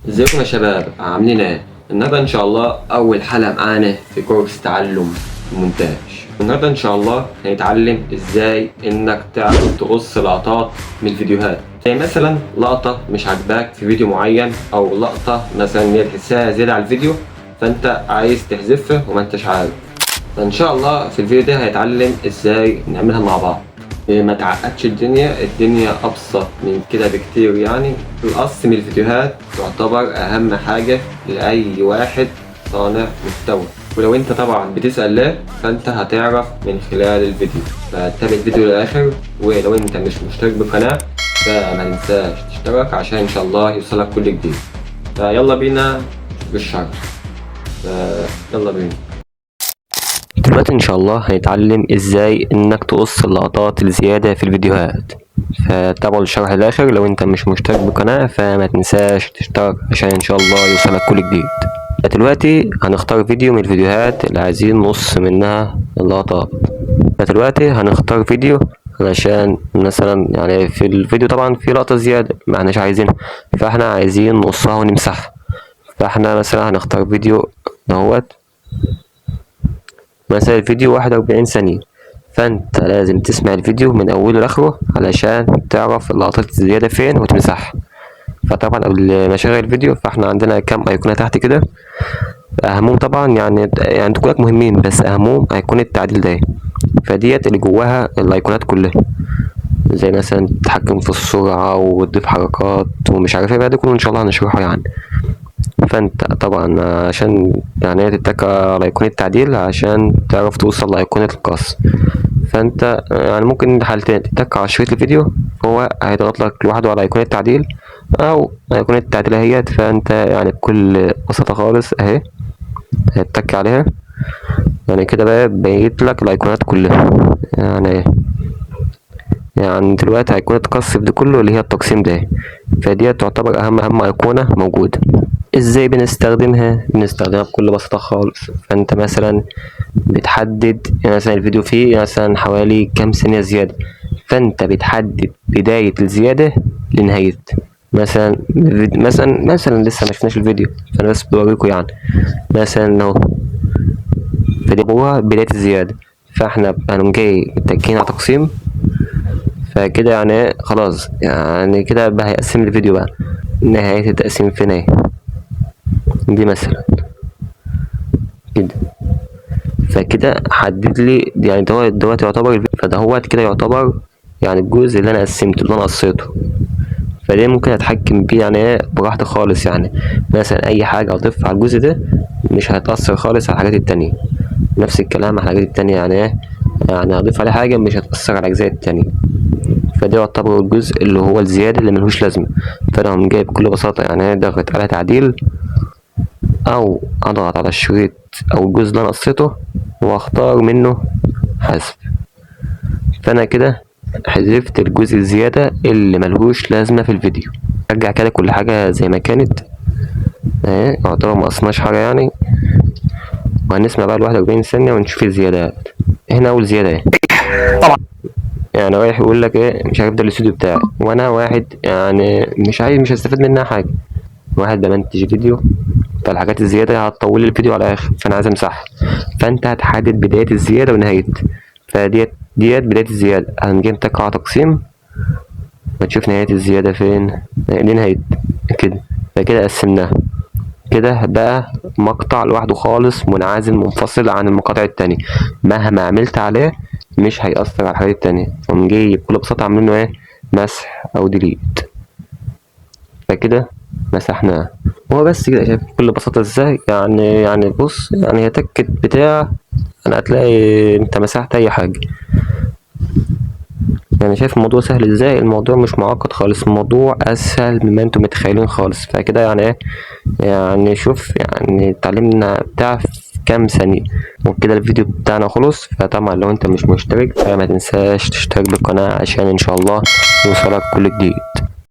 ازيكم يا شباب، عاملين ايه؟ النهارده ان شاء الله اول حلقه معانا في كورس تعلم المونتاج. النهارده ان شاء الله هنتعلم ازاي انك تعرف تقص لقطات من الفيديوهات، زي مثلا لقطه مش عاجباك في فيديو معين، او لقطه مثلا هي تحسها زياده على الفيديو فانت عايز تحذفها وما انتش عارف. فان شاء الله في الفيديو ده هنتعلم ازاي نعملها مع بعض. ما تعقدش الدنيا ابسط من كده بكتير. يعني القص من الفيديوهات تعتبر اهم حاجة لاي واحد صانع محتوى، ولو انت طبعا بتسأل ليه فانت هتعرف من خلال الفيديو. فتابع الفيديو للاخر، ولو انت مش مشترك بالقناة فما تنساش تشترك عشان ان شاء الله يوصلك كل جديد. فيلا بينا بالشرح. يلا بينا. دلوقتي ان شاء الله هنتعلم ازاي انك تقص اللقطات الزيادة في الفيديوهات، فتابعوا الشرح الاخر. لو انت مش مشترك بالقناة فما تنساش تشترك عشان ان شاء الله يوصلك كل جديد. دلوقتي هنختار فيديو من الفيديوهات اللي عايزين نقص منها اللقطات. دلوقتي هنختار فيديو علشان مثلا يعني في الفيديو طبعا في لقطة زيادة ما احناش عايزينها، فاحنا عايزين نقصها ونمسحها. فاحنا مثلا هنختار فيديو دوت، مثلا الفيديو 41 ثانية، فانت لازم تسمع الفيديو من اوله لاخره علشان تعرف اللقطات الزيادة فين وتمسحها. فطبعا قبل ما اشغل الفيديو فاحنا عندنا كام ايقونة تحت كده، اهمهم طبعا يعني كلهم مهمين، بس اهمهم ايقونة التعديل ده، فديت اللي جواها الايقونات كلها، زي مثلا تتحكم في السرعة وتضيف حركات ومش عارف ايه بقى، ده كله ان شاء الله هنشرحه يعني. فانت طبعا عشان يعني تتك على ايقونة التعديل عشان تعرف توصل لايقونة القص، فانت يعني ممكن حالتين تتك على شريط الفيديو فهو هيضغط لك لوحده على ايقونة التعديل، او ايقونة التعديل اهيت، فانت يعني بكل بساطة خالص اهي هتتك عليها، يعني كده بقى بيجيب لك الايقونات كلها. يعني ايه يعني دلوقتي ايقونة قص في ده كله اللي هي التقسيم ده، فدي تعتبر اهم ايقونة موجودة. ازاي بنستخدمها بكل بساطة خالص. فانت مثلا بتحدد يعني مثلا الفيديو فيه مثلا حوالي كام ثانية زيادة، فانت بتحدد بداية الزيادة لنهاية. مثلا لسه ما شفناش الفيديو فانا بس بوريكم يعني. مثلا اهو فدي هو بداية الزيادة، فاحنا هنقوم جاي متكين على تقسيم، فكده يعني خلاص يعني كده بقى هيقسم الفيديو بقى. نهاية التقسيم فين اهي، دي مثلا كده، فكده حدد لي يعني دوت يعتبر الفيديو، فدهوت كده يعتبر يعني الجزء اللي انا قسمته اللي انا قصيته. فده ممكن اتحكم بيه يعني ايه براحتي خالص، يعني مثلا اي حاجه اضيفها على الجزء ده مش هتاثر خالص على الحاجات التانية، نفس الكلام على الحاجات التانية يعني ايه، يعني اضيف عليه حاجه مش هتاثر على الاجزاء التانية. فده يعتبر الجزء اللي هو الزياده اللي ملهوش لازمه، فانا هقوم جاي بكل بساطه يعني ايه ضغط على تعديل، او اضغط على الشريط او الجزء اللي انا قصيته واختار منه حذف. فانا كده حذفت الجزء الزيادة اللي ملهوش لازمة في الفيديو. ارجع كده كل حاجة زي ما كانت اهي، يعتبر ما قصناش حاجة يعني. وهنسمع بقى الواحد 40 ثانية ونشوف الزيادات. هنا اول زيادة اهي، طبعا يعني رايح يقول لك ايه مش عارف ده الاستوديو بتاعي، وانا واحد يعني مش هستفاد منها حاجة، واحد بمنتج فيديو، فالحاجات الزيادة هتطول لي الفيديو على الآخر فأنا عايز أمسحها. فأنت هتحدد بداية الزيادة ونهاية، فديت بداية الزيادة، هنجي نتك على تقسيم وتشوف نهاية الزيادة فين، دي نهاية كده. فكده قسمناها، كده بقى مقطع لوحده خالص منعزل منفصل عن المقاطع التانية، مهما عملت عليه مش هيأثر على الحاجات التانية. ونجي بكل بساطة عاملينه ايه مسح أو ديليت، فكده مسحناه. هو بس كده، شايف بكل بساطة ازاي يعني بص يعني هي تكت بتاع، انا هتلاقي انت مسحت اي حاجة. يعني شايف الموضوع سهل ازاي، الموضوع مش معقد خالص، الموضوع اسهل مما انتم متخيلين خالص. فكده يعني ايه يعني شوف يعني اتعلمنا بتاع في كام ثانية وكده الفيديو بتاعنا خلص. فطبعا لو انت مش مشترك فما تنساش تشترك بالقناة عشان ان شاء الله يوصلك كل جديد.